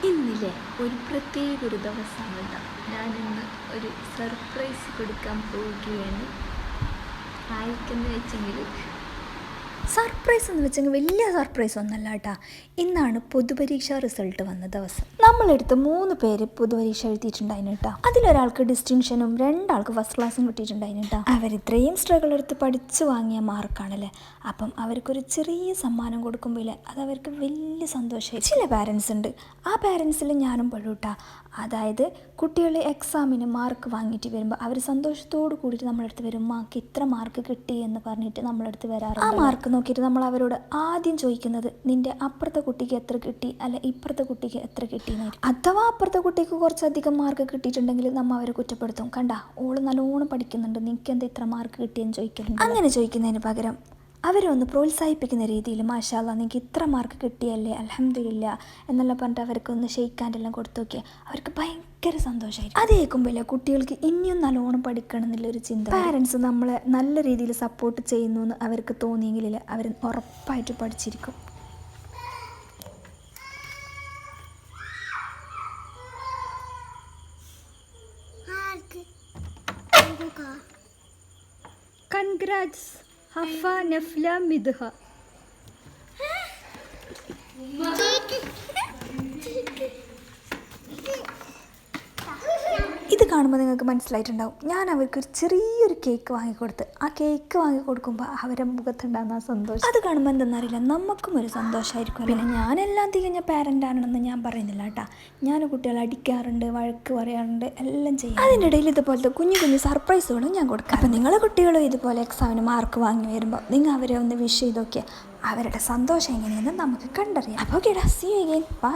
ഇന്നില്ലേ ഒരു പ്രത്യേക ഒരു ദിവസമാണ് കേട്ടോ. ഞാനിന്ന് ഒരു സർപ്രൈസ് കൊടുക്കാൻ പോവുകയാണ്. ആയിരിക്കുന്ന വെച്ചെങ്കിൽ സർപ്രൈസ് എന്ന് വെച്ചെങ്കിൽ വലിയ സർപ്രൈസ് ഒന്നല്ല കേട്ടോ. ഇന്നാണ് പൊതുപരീക്ഷാ റിസൾട്ട് വന്ന ദിവസം. നമ്മളെടുത്ത് 3 പേര് പൊതുപരീക്ഷ എഴുതിയിട്ടുണ്ടായിരുന്നു കേട്ടോ. അതിലൊരാൾക്ക് ഡിസ്റ്റിങ്ഷനും 2 ആൾക്ക് ഫസ്റ്റ് ക്ലാസ്സും കിട്ടിയിട്ടുണ്ടായിരുന്നു കേട്ടോ. അവരിത്രയും സ്ട്രഗിൾ എടുത്ത് പഠിച്ചു വാങ്ങിയ മാർക്കാണല്ലേ. അപ്പം അവർക്കൊരു ചെറിയ സമ്മാനം കൊടുക്കുമ്പോൾ അത് അവർക്ക് വലിയ സന്തോഷമായി. ചില പാരൻസ് ഉണ്ട്, ആ പാരൻസിൽ ഞാനും പെടും കേട്ടോ. അതായത് കുട്ടികൾ എക്സാമിന് മാർക്ക് വാങ്ങിയിട്ട് വരുമ്പോൾ അവർ സന്തോഷത്തോട് കൂടിയിട്ട് നമ്മളടുത്ത് വരും, മാർക്ക് ഇത്ര മാർക്ക് കിട്ടി എന്ന് പറഞ്ഞിട്ട് നമ്മളടുത്ത് വരാറുണ്ട്. ആ മാർക്ക് നോക്കിയിട്ട് നമ്മൾ അവരോട് ആദ്യം ചോദിക്കുന്നത് നിൻ്റെ അപ്പുറത്തെ കുട്ടിക്ക് എത്ര കിട്ടി, അല്ല ഇപ്പുറത്തെ കുട്ടിക്ക് എത്ര കിട്ടി എന്നായിരിക്കും. അഥവാ അപ്പുറത്തെ കുട്ടിക്ക് കുറച്ചധികം മാർക്ക് കിട്ടിയിട്ടുണ്ടെങ്കിൽ നമ്മൾ അവരെ കുറ്റപ്പെടുത്തും. കണ്ട, ഓള് നല്ലോണം പഠിക്കുന്നുണ്ട്, നിനക്ക് എന്താ ഇത്ര മാർക്ക് കിട്ടിയെന്ന് ചോദിക്കുന്നുണ്ട്. അങ്ങനെ ചോദിക്കുന്നതിന് പകരം അവരെ ഒന്ന് പ്രോത്സാഹിപ്പിക്കുന്ന രീതിയിൽ മാഷാ അല്ലാ നിങ്ങൾക്ക് ഇത്ര മാർക്ക് കിട്ടിയല്ലേ അൽഹംദുലില്ലാ എന്നെല്ലാം പറഞ്ഞിട്ട് അവർക്കൊന്ന് ഷെയ്ക്കാൻ്റെല്ലാം കൊടുത്തു നോക്കിയാൽ അവർക്ക് ഭയങ്കര സന്തോഷമായിരിക്കും. അത് കേൾക്കുമ്പോൾ കുട്ടികൾക്ക് ഇനിയും നല്ലോണം പഠിക്കണം എന്നുള്ളൊരു ചിന്ത. പാരൻസ് നമ്മളെ നല്ല രീതിയിൽ സപ്പോർട്ട് ചെയ്യുന്നു എന്ന് അവർക്ക് തോന്നിയെങ്കിൽ അവർ ഉറപ്പായിട്ട് പഠിച്ചിരിക്കും. കൺഗ്രാറ്റ്സ് ഹഫ നഫ്ല മിദ്ഹ. ഇത് കാണുമ്പോൾ നിങ്ങൾക്ക് മനസ്സിലായിട്ടുണ്ടാവും, ഞാൻ അവർക്കൊരു ചെറിയൊരു കേക്ക് വാങ്ങിക്കൊടുത്ത് ആ കേക്ക് വാങ്ങിക്കൊടുക്കുമ്പോൾ അവരുടെ മുഖത്തുണ്ടാകുന്ന ആ സന്തോഷം അത് കാണുമ്പോൾ എന്തെന്നറിയില്ല, നമുക്കും ഒരു സന്തോഷമായിരിക്കും. പിന്നെ ഞാനെല്ലാം തികഞ്ഞ പാരൻ്റ് ആണെന്ന് ഞാൻ പറയുന്നില്ല കേട്ടോ. ഞാൻ കുട്ടികളെ അടിക്കാറുണ്ട്, വഴക്ക് പറയാറുണ്ട്, എല്ലാം ചെയ്യും. അതിൻ്റെ ഇടയിൽ ഇതുപോലത്തെ കുഞ്ഞു കുഞ്ഞു സർപ്രൈസുകളും ഞാൻ കൊടുക്കാം. അപ്പോൾ നിങ്ങളെ കുട്ടികളും ഇതുപോലെ എക്സാമിന് മാർക്ക് വാങ്ങി വരുമ്പോൾ നിങ്ങൾ അവരെ ഒന്ന് വിഷ് ചെയ്ത് നോക്കിയാൽ അവരുടെ സന്തോഷം എങ്ങനെയെന്ന് നമുക്ക് കണ്ടറിയാം. അപ്പോൾ കേടാ, സീ യു അഗൈൻ, ബൈ.